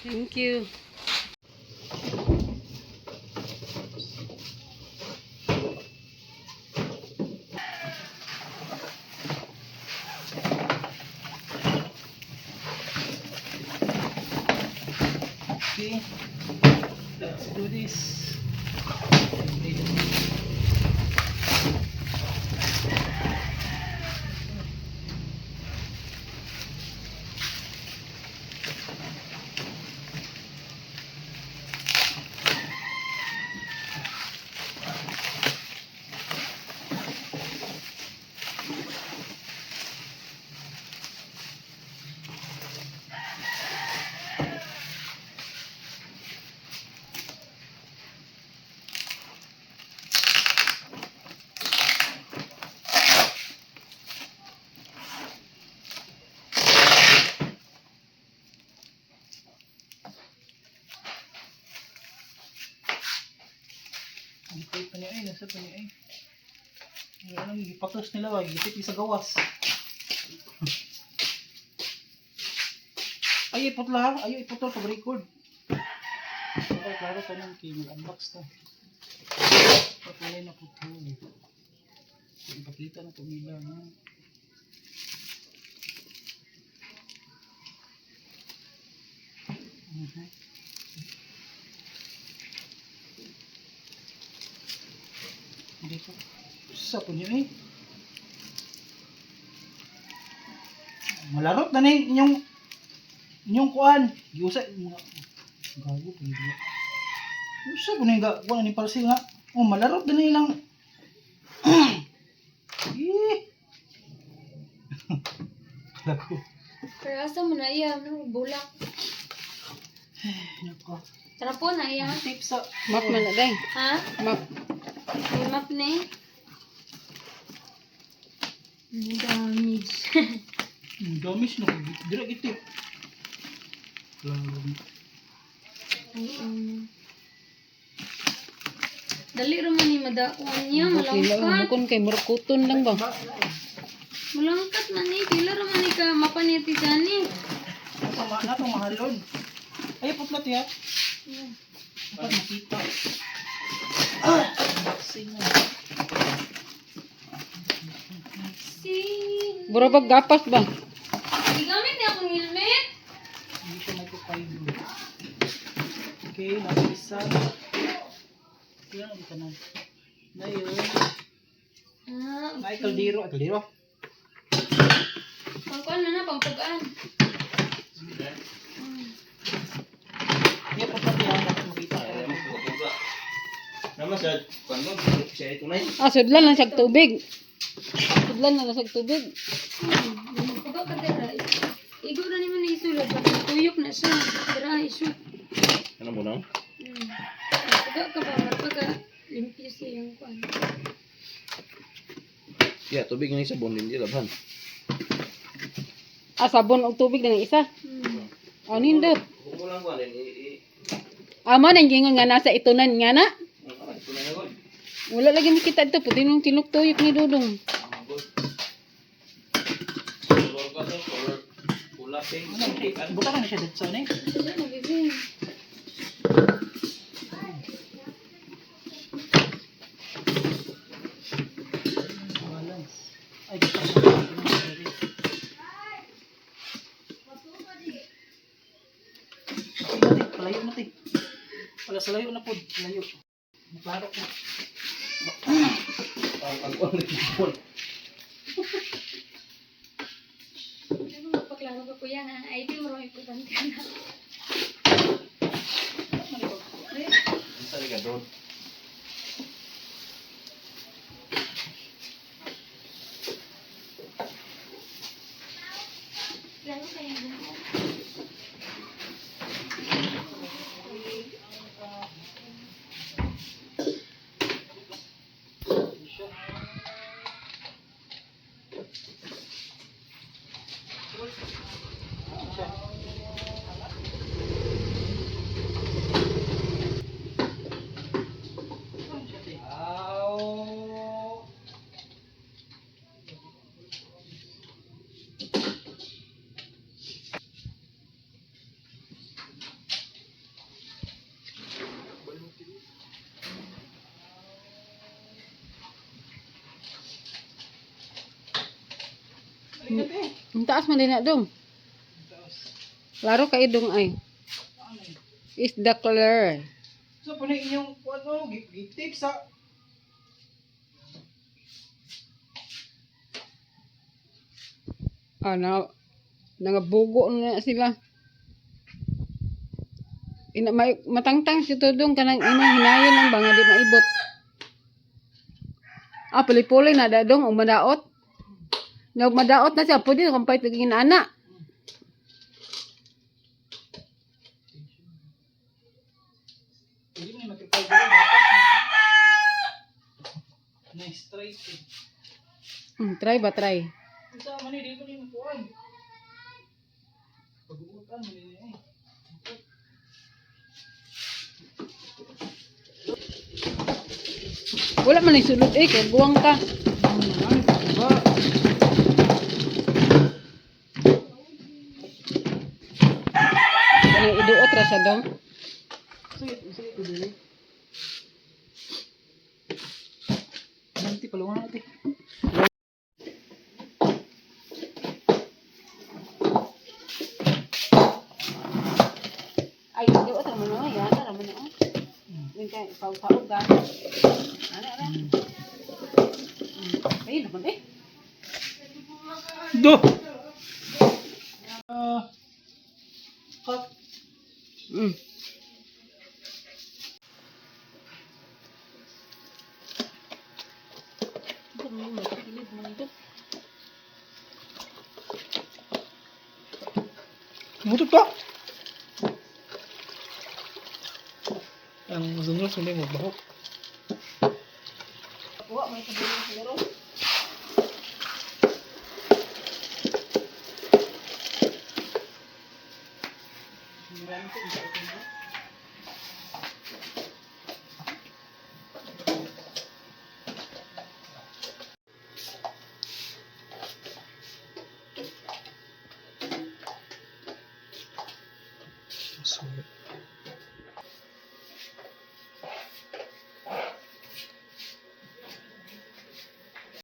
Thank you. Okay, let's do this. Gipit pa niya ay, nasa pa niya ay. Ano, gipatos nila wag, gipit sa gawas. Ay, ipot lang, ay ipot pag record. Okay, klaro ka nang mag-unbox ta. Patulay na putol. Ipakita na ito nila na. Dito. Sa po niyo eh. Malarot na inyong kuan. Giusa mga gago po niyo. Usa po niyo kuan ni parsil nga. Oh, malarot na ilang. Lago. Pero asa mo na iya, no? Bulak. Nako. Tara po na iya. Tips sa Map man na day. Ha? Map. May map na eh. Ang damage. Damis no. Dira gitip. Ay, dali raman ni madakuan niya, malangkat. Bukon kay murkuton lang ba? Malangkat man ni, pila raman ni ka mapaniti gani. Na to mahalon. Ay putlat ya. Dapat makita. Sing. Burabag gapas ba? Gigamit niya akong helmet. Hindi siya magpapayo. Okay, nasa yan ang kanan. Na yun. Ah, Ay, kaldero. Ay, kaldero. pangkuan na na, pampugaan. Hindi, putlat yan. Dapat makita. Nama sa pangod siya ito na yun. Sudlan lang sa tubig. Sudlan lang sa tubig. Pagka ka dira, igo na naman na isulat. Tuyok na siya. Dira, ishoot. Ano mo na? Pagka ka ba, pagka limpyo siya yung kuan. Yeah, tubig ng isa bon din labhan. Sabon og tubig lang isa. Ano nindot? Kung mo lang ko din Amo nang gingon nga nasa itunan nga na. ito na gol. Wala lagi makita dito puti nung tinuktuyok ni Dudong. Color ka to, color pula pink. Buka na siya dito sa Ano, bibing? Ay, palayo na ti. Pala sa layo na po. Layo. Maklaro na. Ang kon ni bon. Ano magpaklaro ka kuya nga? ID mo rin importante na. Sa liga drone. Lalo kayo na. Tingnan eh. Ang taas man din na dong. Taas. Laro kay dong ay. Ano eh. Is the color. So, po na inyong, ano, gitik sa... Nangabugo na sila. Matangtang si Tudong kanang imong hinayon lang ba nga di maibot. Puli-puli na dadong o madaot. Madaot na siya, pwede kung pa'y tigingin ana. Hindi mo yung matipay dito. Dapat na straight eh. Try ba, try. Isa man eh, dito yung puwan. Pag-uutan mo nila eh. Wala man ay sulod kay buwang ka. Ba? Kanang iduot ra sa dong. Sige ito dito. Nanti, palungan natin. Ay, iduot ra man o, yan ra man o. Yung kay paug-paug ga. Ana. Ay, naman eh. Do! Cut. Mm. Mutot ka! Ang sunod hindi mo bahok. Kuha may sabihin sa laro. Sulit.